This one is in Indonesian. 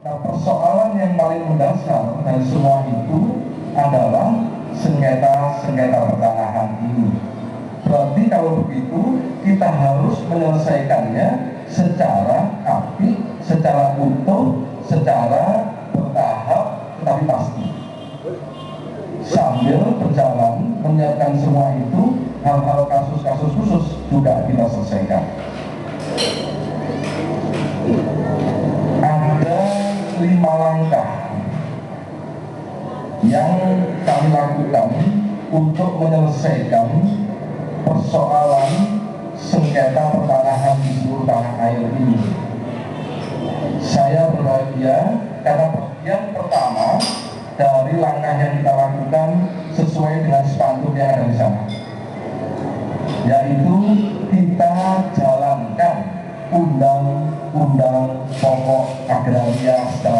Nah, persoalan yang paling mendasar dari semua itu adalah sengketa pertanahan ini. Berarti kalau begitu kita harus menyelesaikannya secara apik, secara utuh, secara bertahap, tetapi pasti. Sambil berjalan menyiapkan semua itu, hal-hal kasus-kasus khusus juga kita selesaikan. Ada 5 langkah yang kami lakukan untuk menyelesaikan persoalan sengketa pertanahan di seluruh tanah air ini. Saya berbahagia karena bagian pertama dari langkah yang kita lakukan sesuai dengan spanduk yang ada di sana, yaitu kita jalankan Undang-Undang Pokok Agraria secara